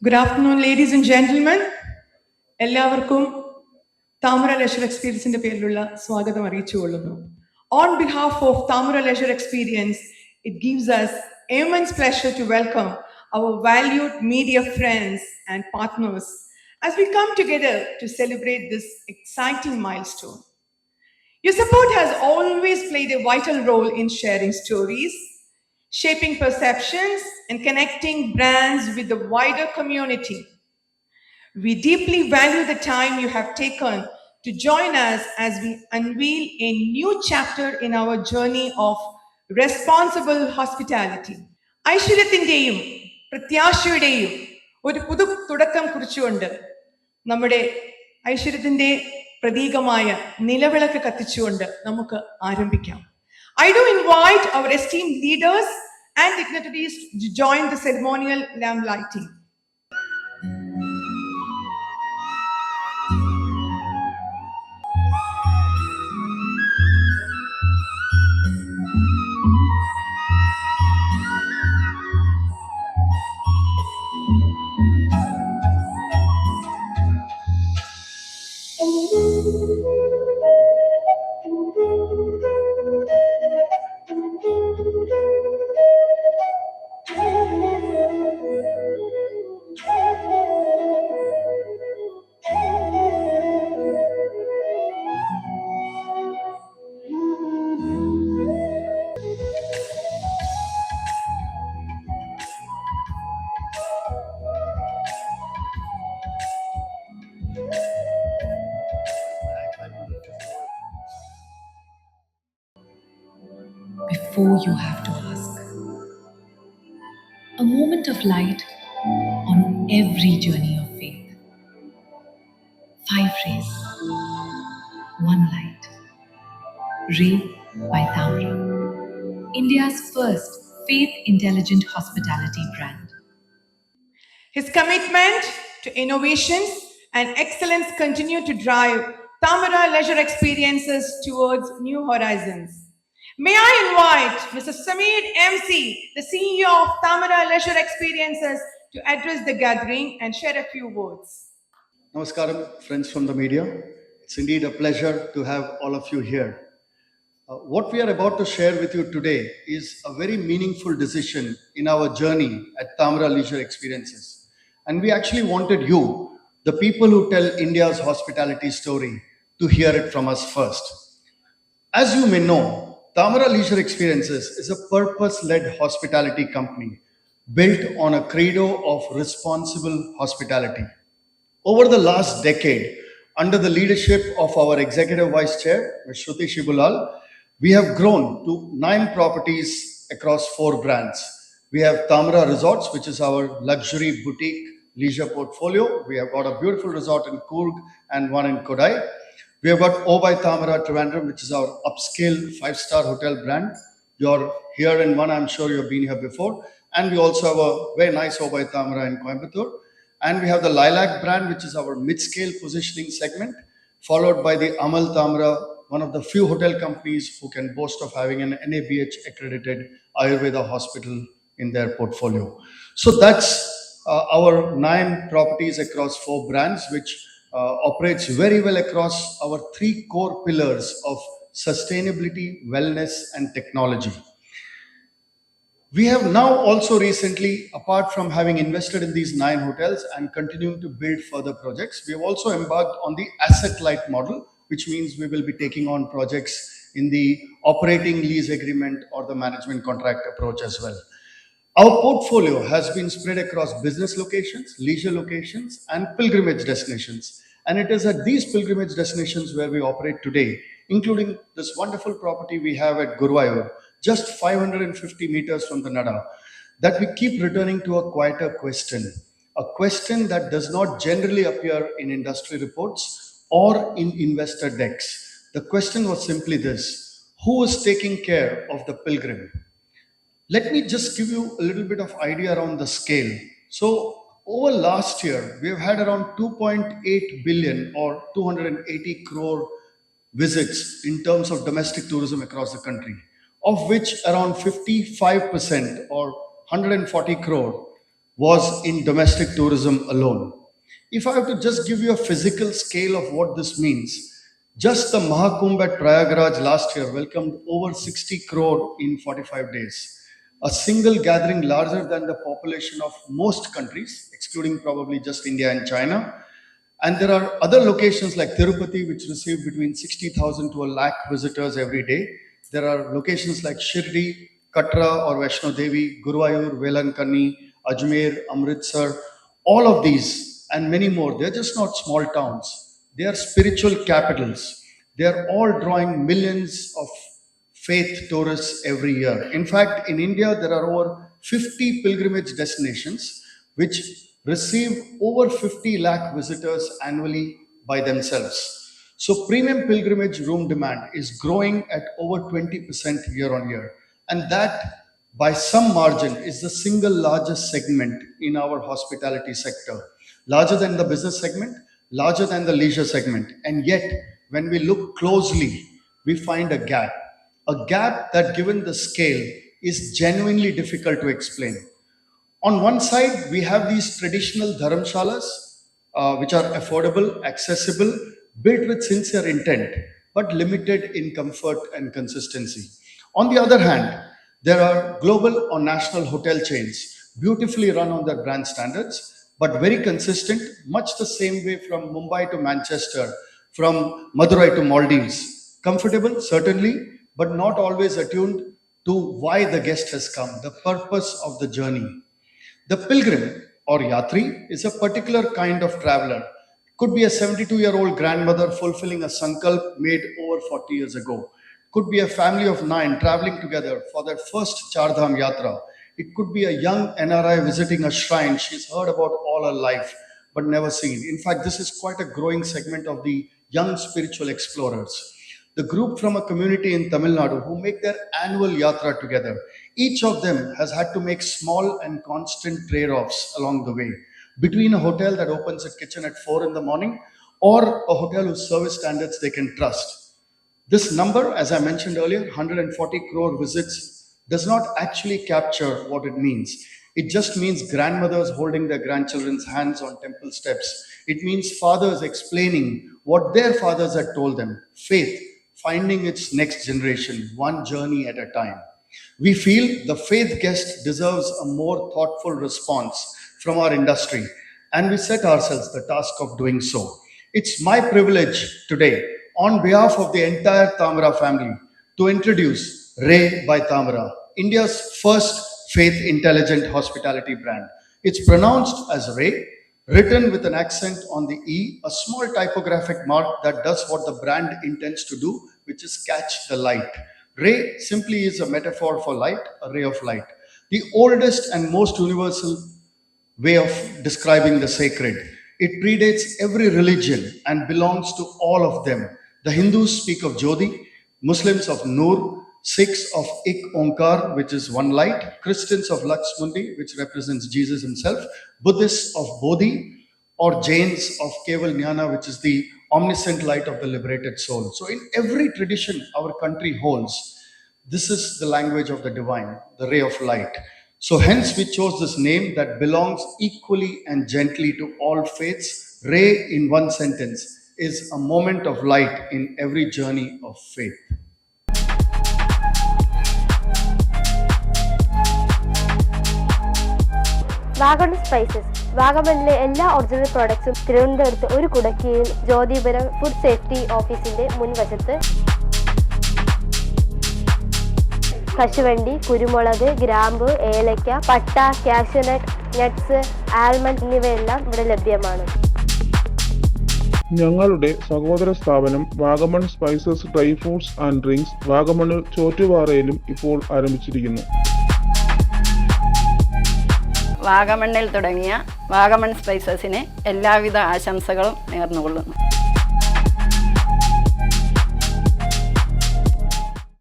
Good afternoon, ladies and gentlemen. എല്ലാവർക്കും താമര leisure എക്സ്പീരിയൻസിന്റെ പേരിലുള്ള സ്വാഗതം അറിയിച്ചുകൊള്ളുന്നു. On behalf of Tamara Leisure Experience, it gives us immense pleasure to welcome our valued media friends and partners as we come together to celebrate this exciting milestone. Your support has always played a vital role in sharing stories, shaping perceptions, and connecting brands with the wider community. We deeply value the time you have taken to join us as we unveil a new chapter in our journey of responsible hospitality. ഐശ്വര്യത്തിന്റെയും പ്രത്യാശയുടെയും ഒരു പുതു തുടക്കം കുറിച്ചുകൊണ്ട് നമ്മുടെ ഐശ്വര്യത്തിന്റെ പ്രതീകമായ നിലവിളക്ക് കത്തിച്ചുകൊണ്ട് നമുക്ക് ആരംഭിക്കാം. I do invite our esteemed leaders and dignitaries to join the ceremonial lamp lighting. Before you have to ask. A moment of light on every journey of faith. 5 rays, 1 light. Ray by Tamra, India's first faith-intelligent hospitality brand. His commitment to innovations and excellence continue to drive Tamara Leisure Experiences towards new horizons. May I invite Mr. Sameer MC, the CEO of Tamara Leisure Experiences, to address the gathering and share a few words. Namaskaram, friends from the media. It's indeed a pleasure to have all of you here. What we are about to share with you today is a very meaningful decision in our journey at Tamara Leisure Experiences. And we actually wanted you, the people who tell India's hospitality story, to hear it from us first. As you may know, Tamara Leisure Experiences is a purpose-led hospitality company built on a credo of responsible hospitality. Over the last decade, under the leadership of our Executive Vice Chair, Ms. Shruti Shibulal, we have grown to 9 properties across 4 brands. We have Tamara Resorts, which is our luxury boutique leisure portfolio. We have got a beautiful resort in Coorg and one in Kodai. We have got Obai Tamara Trivandrum, which is our upscale 5-star hotel brand. You're here in one, I'm sure you've been here before. And we also have a very nice Obai Tamara in Coimbatore. And we have the Lilac brand, which is our mid-scale positioning segment, followed by the Amal Tamara, one of the few hotel companies who can boast of having an NABH accredited Ayurveda hospital in their portfolio. So that's our 9 properties across 4 brands, which operates very well across our 3 core pillars of sustainability, wellness, and technology. We have now also recently, apart from having invested in these 9 hotels and continuing to build further projects, we have also embarked on the asset-light model, which means we will be taking on projects in the operating lease agreement or the management contract approach as well. Our portfolio has been spread across business locations, leisure locations, and pilgrimage destinations. And it is at these pilgrimage destinations where we operate today, including this wonderful property we have at Guruvayur, just 550 meters from the Nada, that we keep returning to a quieter question, a question that does not generally appear in industry reports or in investor decks. The question was simply this: who is taking care of the pilgrim? Let me just give you a little bit of idea around the scale. So over last year, we have had around 2.8 billion or 280 crore visits in terms of domestic tourism across the country, of which around 55% or 140 crore was in domestic tourism alone. If I have to just give you a physical scale of what this means, just the Mahakumbh at Prayagraj last year welcomed over 60 crore in 45 days. A single gathering larger than the population of most countries, excluding probably just India and China. And there are other locations like Tirupati, which receive between 60,000 to a lakh visitors every day. There are locations like Shirdi, Katra or Vaishno Devi, Guruvayur, Velankanni, Ajmer, Amritsar. All of these and many more, they're just not small towns. They are spiritual capitals. They are all drawing millions of faith tourists every year. In fact, in India, there are over 50 pilgrimage destinations which receive over 50 lakh visitors annually by themselves. So premium pilgrimage room demand is growing at over 20% year on year. And that by some margin is the single largest segment in our hospitality sector. Larger than the business segment, larger than the leisure segment. And yet, when we look closely, we find a gap that given the scale is genuinely difficult to explain. On one side, we have these traditional dharamshalas, which are affordable, accessible, built with sincere intent, but limited in comfort and consistency. On the other hand, there are global or national hotel chains, beautifully run on their brand standards, but very consistent, much the same way from Mumbai to Manchester, from Madurai to Maldives. Comfortable, certainly, but not always attuned to why the guest has come, the purpose of the journey. The pilgrim or yatri is a particular kind of traveler. Could be a 72-year-old grandmother fulfilling a sankalp made over 40 years ago. Could be a family of 9 traveling together for their first Char Dham Yatra. It could be a young NRI visiting a shrine she's heard about all her life but never seen. In fact, this is quite a growing segment of the young spiritual explorers. The group from a community in Tamil Nadu who make their annual yatra together. Each of them has had to make small and constant trade-offs along the way between a hotel that opens its kitchen at 4 in the morning or a hotel whose service standards they can trust. This number, as I mentioned earlier, 140 crore visits, does not actually capture what it means. It just means grandmothers holding their grandchildren's hands on temple steps. It means fathers explaining what their fathers had told them. Faith finding its next generation, one journey at a time. We feel the faith guest deserves a more thoughtful response from our industry, and we set ourselves the task of doing so. It's my privilege today, on behalf of the entire Tamara family, to introduce Ray by Tamara, India's first faith intelligent hospitality brand. It's pronounced as Ray, written with an accent on the E, a small typographic mark that does what the brand intends to do, which is catch the light. Ray simply is a metaphor for light, a ray of light. The oldest and most universal way of describing the sacred. It predates every religion and belongs to all of them. The Hindus speak of Jyoti, Muslims of Noor, Sikhs of Ik Onkar, which is one light, Christians of Lakshmundi, which represents Jesus himself, Buddhists of Bodhi, or Jains of Keval Jnana, which is the omniscient light of the liberated soul. So in every tradition our country holds, this is the language of the divine, the ray of light. So hence we chose this name that belongs equally and gently to all faiths. Ray, in one sentence, is a moment of light in every journey of faith. Vagamon spices വാഗമണിലെ എല്ലാ original പ്രോഡക്ട്സും തിരുവനന്തപുരത്ത് ഒരു കുടക്കീഴിൽ Jyothipuram food safety ഓഫീസിന്റെ മുൻവശത്ത്. കശുവണ്ടി, കുരുമുളക്, ഗ്രാമ്പു, ഏലക്ക, പട്ട, കാഷ്യൂനട്ട്, നട്ട്സ്, ആൽമണ്ട് എന്നിവയെല്ലാം ഇവിടെ ലഭ്യമാണ്. ഞങ്ങളുടെ സഹോദര സ്ഥാപനം Vagamon spices dry fruits and drinks വാഗമണിൽ ചോറ്റുപാറയിലും ഇപ്പോൾ ആരംഭിച്ചിരിക്കുന്നു. വാഗമണ്ണിൽ തുടങ്ങിയ വാഗമൺ സ്പൈസസിന് എല്ലാവിധ ആശംസകളും നേർന്നുകൊള്ളുന്നു.